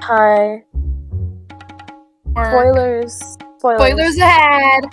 Hi. Spoilers. Spoilers ahead.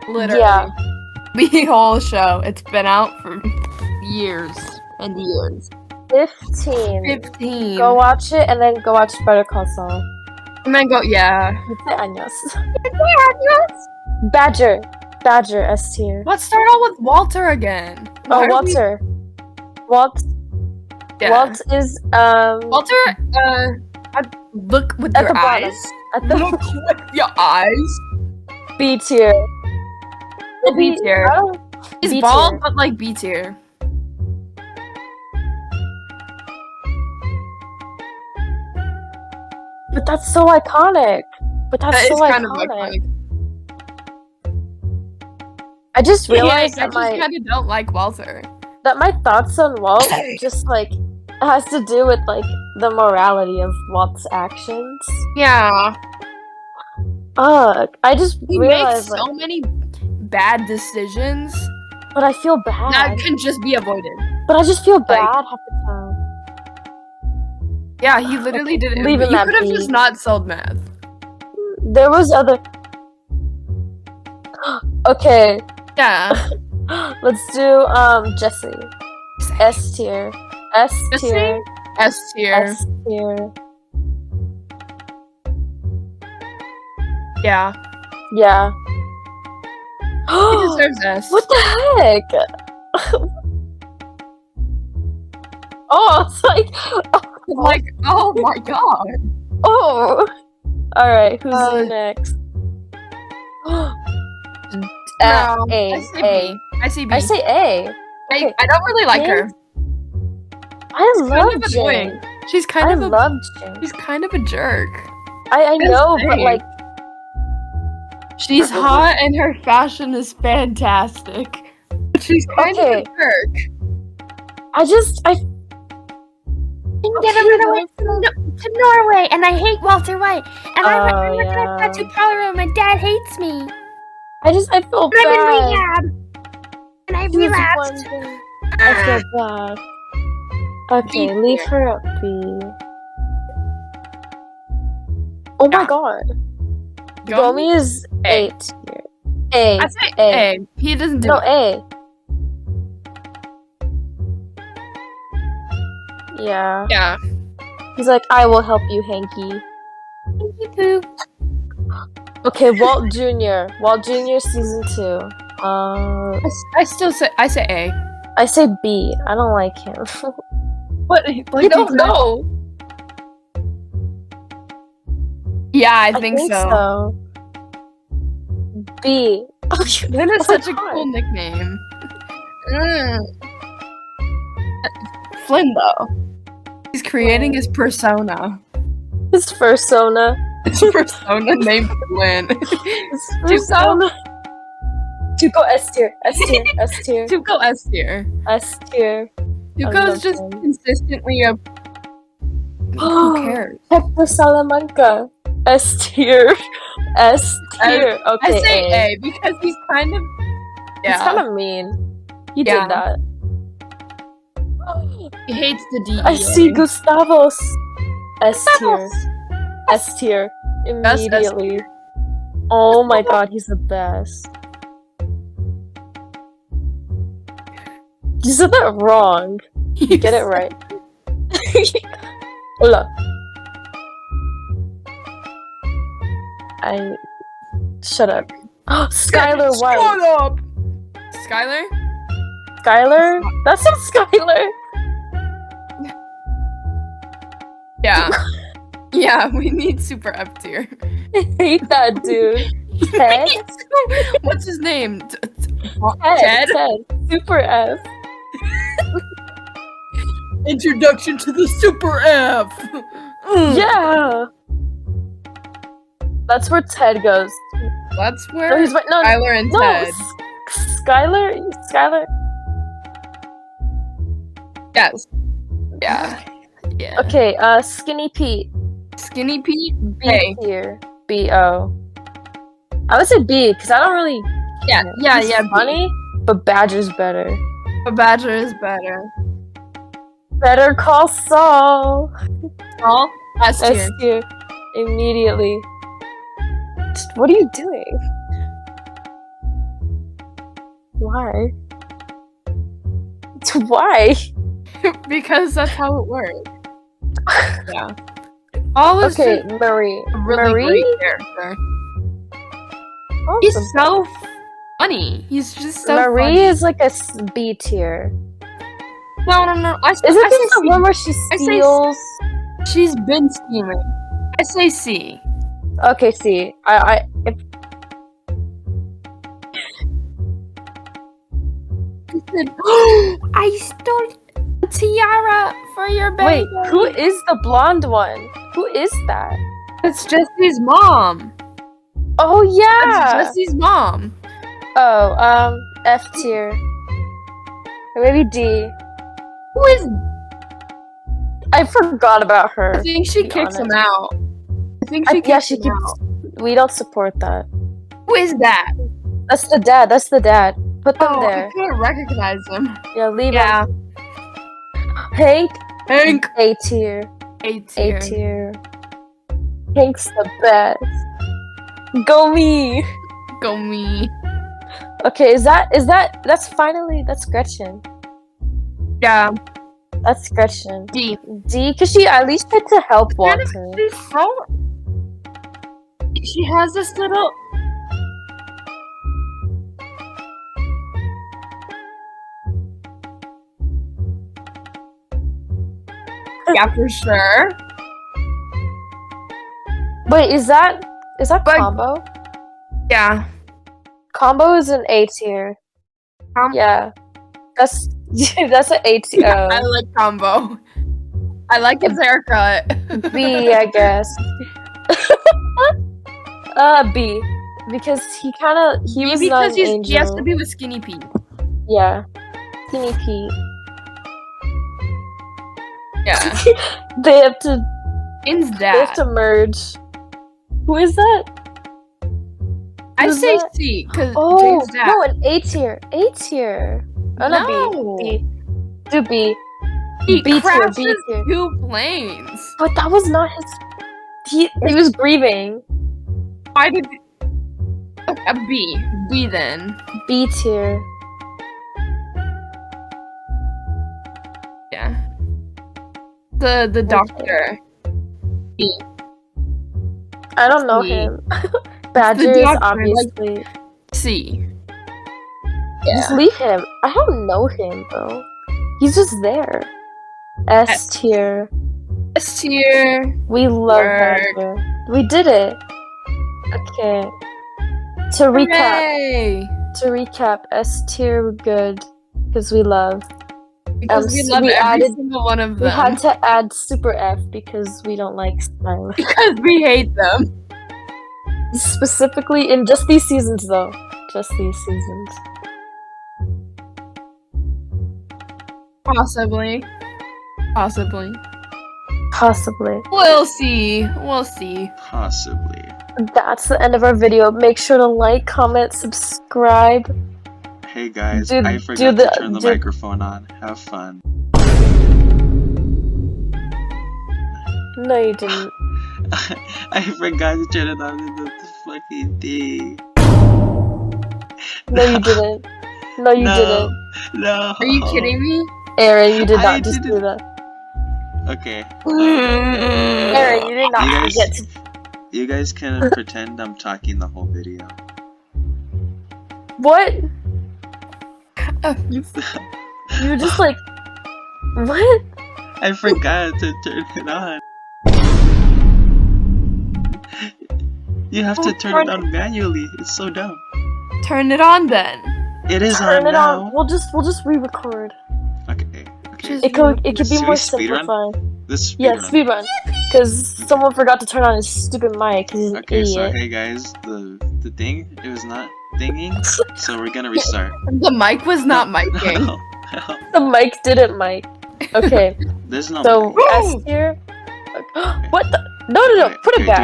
Literally. Yeah. The whole show. It's been out for years and years. 15. 15. Go watch it and then go watch Better Call Saul. And then go, yeah. 15 años. Badger. Badger, S tier. Let's start out with Walter again. Oh, Walter. Walt. Yeah. Walt is, Walter, look with at your the bottom. eyes. At the Look with your eyes. B tier. B tier. Oh, He's B bald, tier. but like B tier. But that's so iconic. That is kind of iconic. I just realized I just kind of don't like Walter. that my thoughts on Walt just like has to do with like the morality of Walt's actions. Yeah. I just He realized makes so many bad decisions but I feel bad. that can just be avoided. But I just feel bad half the time. Yeah, he literally did it. Leaving He that could have be. just not sold meth. There was other. Okay, Yeah. let's do Jesse. S tier. S tier. S tier. S tier. Yeah. Yeah. He deserves S. What the heck? Oh, it's like. Like, oh my god. Oh. All right, who's next? No, A. I say A. B. I say B. I say A. Okay. I don't really like her. I She's love kind of Jane. annoying. She's kind I of a love Jane. she's kind of a jerk. I know, That's but great. like, She's hot and her fashion is fantastic. But she's kind of a jerk. I I'm gonna run away to Norway, and I hate Walter White. And I'm working at a tattoo parlor, and my dad hates me. I feel And I'm in bad. rehab, and I relapsed. I feel bad. Okay, B leave tier. her at B. Oh my god. Gomi is A. A tier. A. I say A. He doesn't do No, it. A. Yeah. Yeah. He's like, I will help you, Hanky. Okay, Walt Jr. Walt Jr. season 2. I say A. I say B. I don't like him. What? Like, You don't know. Yeah, I think so. B. That is Oh my such a God. cool nickname. Flynn, though. He's creating his persona. His persona. His persona named Flynn. His persona. Tuco S tier. S tier. S tier. Tuco S tier. S tier. Tuco's just him. consistently a. Who cares? Hector Salamanca. S tier. S tier. Okay. I say A because he's kind of. He's Yeah. kind of mean. He Yeah. did that. He hates the DEA. I see Gustavos. S tier. Gustavos. S tier. S Immediately. Oh my god, he's the best. You said that wrong. You Get it right. Hola. Shut up. Skylar White. Shut up! Skylar? Skylar? That's not Skylar. Yeah. Yeah, we need super F tier. I hate that dude. Ted? What's his name? Ted. Super F. Introduction to the super F! Yeah. That's where Ted goes. That's No, where he's right. No, Skylar and no. Ted. Skylar. Yes. Yeah. Yeah. Okay. Skinny Pete. Skinny Pete? B A. tier. B-O. I would say B because I don't really. Yeah, He's yeah. funny, but Badger's better. But Badger is better. Better Call Saul. Saul? S tier. S tier. Immediately. What are you doing? Why? Why? Because that's how it works. Yeah. All is Okay, just Marie. a really Marie? great character. He's so funny. He's just so Marie funny. is like a B tier. No. Isn't this the one where she steals? She's been scheming. I say C. Okay, C. He said, I stole a tiara for your baby. Wait, who is the blonde one? Who is that? It's Jesse's mom. Oh yeah. That's Jesse's mom. Oh, F tier. Or maybe D. Who is? I forgot about her. I think she kicks him out. I think she kicks him out. We don't support that. Who is that? That's the dad. That's the dad. Put them there. I couldn't recognize him. Yeah, leave him. Hank. A tier. A tier. A tier. Hank's the best. Go me. Go me. Okay, that's Gretchen. Yeah. That's Gretchen. D. D, because she at least tried to help Walter. She has this little. Yeah, for sure. Wait, is that Combo? Yeah. Combo is an A tier. Yeah. That's an A tier. I like Combo. I like his haircut. B, I guess. B. Because he was not an angel. He has to be with Skinny Pete. Yeah. Skinny Pete. Yeah. They have to merge. Who is that? I say C, because no, an A tier. A tier. Oh, no. B. Do B. He B crashed tier. B tier. 2 planes. But that was not his. He was grieving. Why did? A B. B then. B tier. Yeah. The doctor. B. I don't know him. Badger is obviously like, C. Yeah. Just leave him. I don't know him though. He's just there. S tier. S tier. We love Badger. We did it. Okay. To recap, S tier we're good because we love. Because we love every single one of them. We had to add Super F because we don't like Smiley. Because we hate them. Specifically in just these seasons though. Just these seasons. Possibly. We'll see. Possibly. That's the end of our video. Make sure to like, comment, subscribe. Hey guys, I forgot to turn the microphone on. Have fun. No, you didn't. I forgot to turn it on in the fucking thing. No, you didn't. No, you didn't. No. Are you kidding me? Aaron, you did not just do that. Okay. Aaron, you did not forget to... You guys can pretend I'm talking the whole video. What? You were just like... What? I forgot to turn it on. You have to turn it on manually. It's so dumb. Turn it on then. It is turn on it now. On. We'll just re-record. Okay. It could be more simplified. Speedrun. Because someone forgot to turn on his stupid mic. Cause he's an idiot. So hey guys, the thing, it was not dinging, so we're gonna restart. The mic was not miking. No. The mic didn't mic. Okay. There's no. So S tier. What the? No. Put it back. Do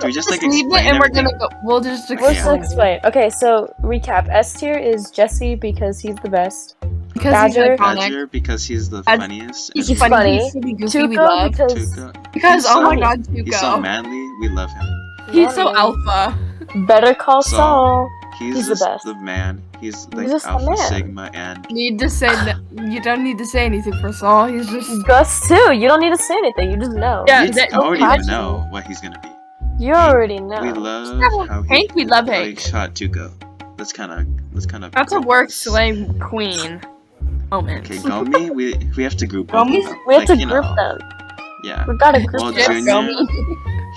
we just like leave explain it and everything? we'll just explain. Okay, so recap. S tier is Jesse because he's the best. Because Badger. he's iconic. Badger because he's the funniest. He's He's funny. funny. He's really goofy. We Tuco love. because Tuco. Because He's oh my so- god, Tuco. He's so manly. We love him. He's so Manly. alpha. Better Call Saul. Saul. He's He's the just best. the man. He's like just the Alpha man. Sigma and Need to say you don't need to say anything for Saul. He's just Gus too. You don't need to say anything. You just know. Yeah, you that- already Imagine. know what he's gonna be. You already know. We love how Hank, we love Hank. shot Tuco. That's kind of that's a work slave queen moment. Okay, Gomi, we have to group Gomi's- both of them. We have to you group know, them. Yeah. We gotta group Well, them.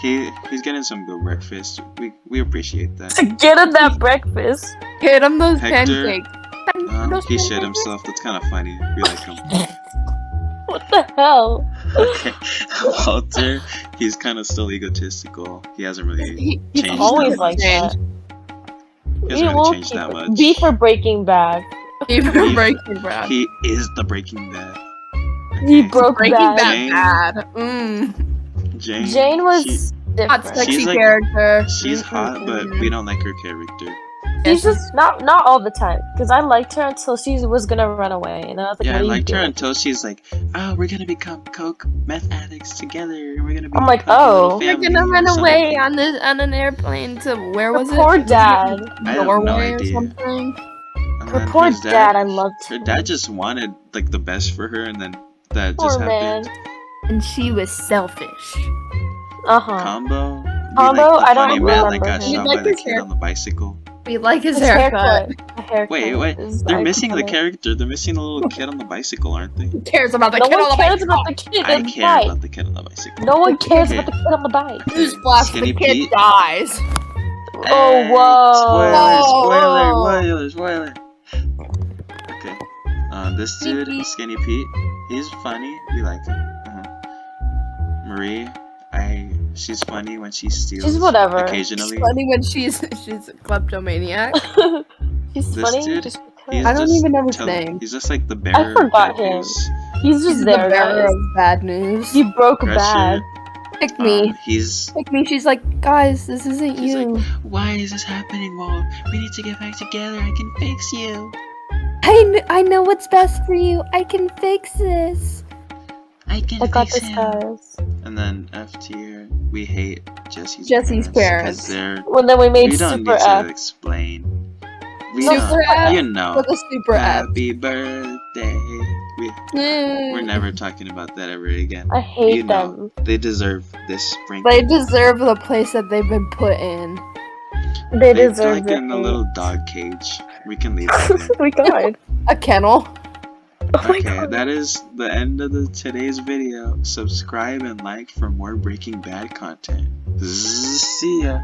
Junior, he's getting some good breakfast. We appreciate that. To get him that breakfast. Hit him those Hector, pancakes. He shit himself. That's kind of funny. We like him. What the hell? Okay, Walter, he's kind of still egotistical. He hasn't really He's changed always that like much. that. He hasn't really changed that much. B for Breaking Bad. Even Breaking Bad. He is the Breaking Bad. He Okay. broke Breaking Bad. Bad. Jane. Jane was Hot different. sexy She's like- character. She's hot, but we don't like her character. She's just not all the time. Because I liked her until she was gonna run away, and I was like, Yeah, what I are you liked her doing? until she's like, "Oh, we're gonna become coke meth addicts together. And we're gonna be." I'm like, a little oh. They're family gonna or run something." away on an airplane to where Her was it? poor dad. I have no Norway or idea. something. And Her then poor his dad, I loved Her him. dad just wanted like the best for her, and then that Poor just man. happened. And she was selfish. Uh-huh. Combo. Combo? Like the I don't funny man that remember got him. shot Like by the his kid hair- on the bicycle. We like his His haircut. The haircut. Wait. is They're missing the iconic. character. They're missing the little kid on the bicycle, aren't they? Who cares about the No kid on one the cares bicycle? about the kid I on the care bike. about the kid on the bicycle. No one cares Okay. about the kid on the bike. Newsflash, Skinny the kid Pete. dies. Oh, whoa. Spoiler. Okay. This dude, Skinny Pete, he's funny. We like him. Marie, she's funny when she steals. She's whatever. Occasionally. It's funny when she's a kleptomaniac. He's This funny dude, just He's because. I don't just even know his name. He's just like the bearer. I forgot of bad him. news. He's just She's there, the bearer guys. of bad news. He broke Crusher, bad. Pick me. He's Pick me. She's like, guys, this isn't She's you. like, why is this happening? Well, we need to get back together. I can fix you. I know what's best for you. I can fix this. I can I got fix this, him. guys. And then F tier, we hate Jesse's Jesse's parents. 'Cause they're Well, then we made we don't Super need to F. explain. We Super don't, F you know. with a super F. Happy birthday. We're never talking about that ever again. I hate You know, them. they deserve this sprinkle. They deserve the place that they've been put in. They They're deserve like it. in a little dog cage. We can leave them there. Oh my god. A kennel. Oh my Okay, god. that is the end of today's video. Subscribe and like for more Breaking Bad content. See ya.